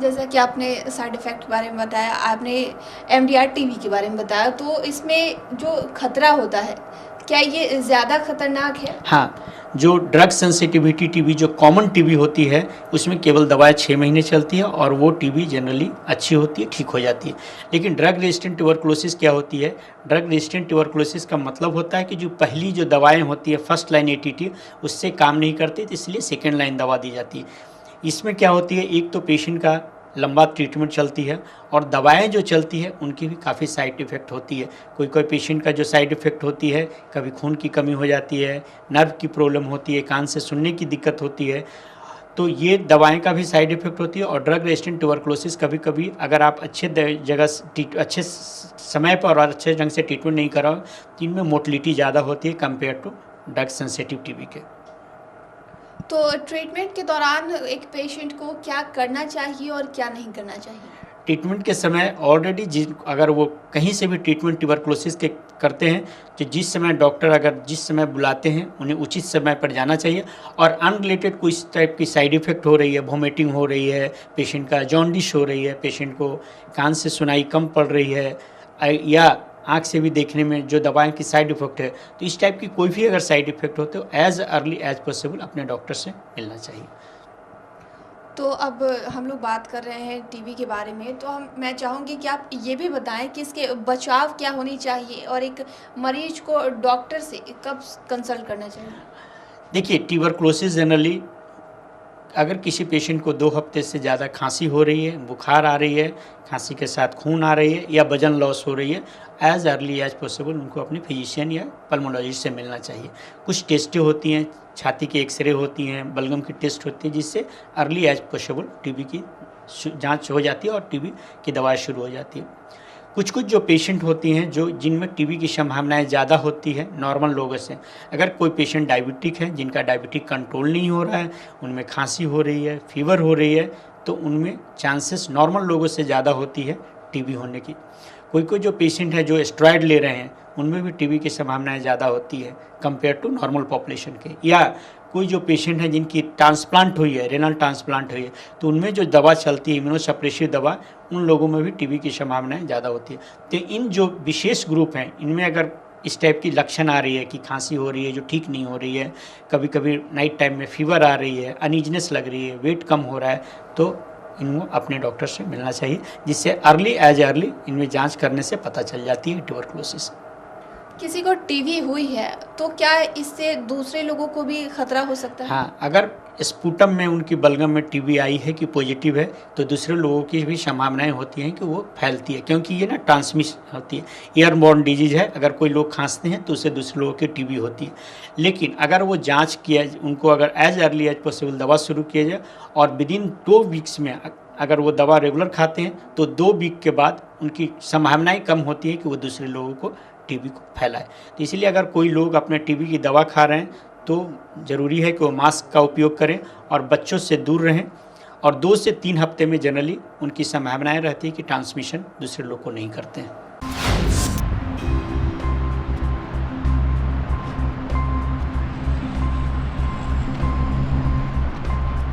जैसा कि आपने साइड इफ़ेक्ट के बारे में बताया, आपने एमडीआर टीबी के बारे में बताया, तो इसमें जो खतरा होता है, क्या ये ज़्यादा खतरनाक है? हाँ, जो ड्रग सेंसिटिविटी टीबी जो कॉमन टीबी होती है उसमें केवल दवाएं 6 महीने चलती है और वो टीबी जनरली अच्छी होती है, ठीक हो जाती है। लेकिन ड्रग रेजिस्टेंट ट्यूबरकुलोसिस क्या होती है? ड्रग रेजिस्टेंट ट्यूबरकुलोसिस का मतलब होता है कि जो पहली जो दवाएं होती है फर्स्ट लाइन एटीटी उससे काम नहीं करती, तो इसलिए सेकेंड लाइन दवा दी जाती है। इसमें क्या होती है, एक तो पेशेंट का लंबा ट्रीटमेंट चलती है और दवाएं जो चलती है उनकी भी काफ़ी साइड इफ़ेक्ट होती है। कोई कोई पेशेंट का जो साइड इफ़ेक्ट होती है, कभी खून की कमी हो जाती है, नर्व की प्रॉब्लम होती है, कान से सुनने की दिक्कत होती है, तो ये दवाएं का भी साइड इफ़ेक्ट होती है। और ड्रग रेजिस्टेंट ट्यूबरकुलोसिस कभी कभी अगर आप अच्छे जगह अच्छे समय पर और अच्छे ढंग से ट्रीटमेंट नहीं कराओ तो इनमें मोर्टलिटी ज़्यादा होती है compare to drug sensitive TB के। तो ट्रीटमेंट के दौरान एक पेशेंट को क्या करना चाहिए और क्या नहीं करना चाहिए? ट्रीटमेंट के समय ऑलरेडी अगर वो कहीं से भी ट्रीटमेंट ट्यूबरकुलोसिस के करते हैं तो जिस समय डॉक्टर अगर जिस समय बुलाते हैं उन्हें उचित समय पर जाना चाहिए। और अनरिलेटेड कोई इस टाइप की साइड इफ़ेक्ट हो रही है, वोमिटिंग हो रही है, पेशेंट का जॉन्डिस हो रही है, पेशेंट को कान से सुनाई कम पड़ रही है या आँख से भी देखने में जो दवाएं की साइड इफ़ेक्ट है, तो इस टाइप की कोई भी अगर साइड इफ़ेक्ट हो तो एज़ अर्ली एज पॉसिबल अपने डॉक्टर से मिलना चाहिए। तो अब हम लोग बात कर रहे हैं टीबी के बारे में, तो मैं चाहूँगी कि आप ये भी बताएं कि इसके बचाव क्या होनी चाहिए और एक मरीज को डॉक्टर से कब कंसल्ट करना चाहिए? देखिए, ट्यूबरकुलोसिस जनरली अगर किसी पेशेंट को 2 हफ्ते से ज़्यादा खांसी हो रही है, बुखार आ रही है, खांसी के साथ खून आ रही है या वजन लॉस हो रही है, एज़ अर्ली एज पॉसिबल उनको अपने फिजिशियन या पल्मोनोलॉजिस्ट से मिलना चाहिए। कुछ टेस्टें होती हैं, छाती की एक्सरे होती हैं, बलगम की टेस्ट होती है, जिससे अर्ली एज पॉसिबल टीबी की जांच हो जाती है और टीबी की दवाई शुरू हो जाती है। कुछ कुछ जो पेशेंट होती हैं जो जिनमें टीबी की संभावनाएं ज़्यादा होती है नॉर्मल लोगों से, अगर कोई पेशेंट डायबिटिक है जिनका डायबिटिक कंट्रोल नहीं हो रहा है, उनमें खांसी हो रही है, फीवर हो रही है, तो उनमें चांसेस नॉर्मल लोगों से ज़्यादा होती है टीबी होने की। कोई कोई जो पेशेंट है जो स्टेरॉयड ले रहे हैं उनमें भी टीबी की संभावनाएं ज़्यादा होती है कंपेयर टू नॉर्मल पॉपुलेशन के। या कोई जो पेशेंट है जिनकी ट्रांसप्लांट हुई है, रेनल ट्रांसप्लांट हुई है, तो उनमें जो दवा चलती है इम्यूनोसप्रेसिव दवा, उन लोगों में भी टीबी की संभावनाएं ज़्यादा होती है। तो इन जो विशेष ग्रुप हैं इनमें अगर इस टाइप की लक्षण आ रही है कि खांसी हो रही है जो ठीक नहीं हो रही है, कभी कभी नाइट टाइम में फीवर आ रही है, अनईजनेस लग रही है, वेट कम हो रहा है, तो इनको अपने डॉक्टर से मिलना चाहिए, जिससे अर्ली इनमें जांच करने से पता चल जाती है ट्यूबरकुलोसिस। किसी को टीबी हुई है तो क्या इससे दूसरे लोगों को भी खतरा हो सकता है? हाँ, अगर स्पूटम में उनकी बलगम में टीबी आई है कि पॉजिटिव है तो दूसरे लोगों की भी संभावनाएं होती हैं कि वो फैलती है, क्योंकि ये ना ट्रांसमिशन होती है, एयरबॉर्न डिजीज है। अगर कोई लोग खांसते हैं तो उससे दूसरे लोगों की टीबी होती है। लेकिन अगर वो जांच किया, उनको अगर एज अर्ली एज पॉसिबल दवा शुरू किया जाए और विदिन 2 वीक्स में अगर वो दवा रेगुलर खाते हैं तो 2 वीक के बाद उनकी संभावनाएं कम होती है कि वो दूसरे लोगों को टीबी को फैलाए। तो इसलिए अगर कोई लोग अपने टीबी की दवा खा रहे हैं तो ज़रूरी है कि वो मास्क का उपयोग करें और बच्चों से दूर रहें, और 2 से 3 हफ्ते में जनरली उनकी संभावनाएं रहती है कि ट्रांसमिशन दूसरे लोग को नहीं करते हैं।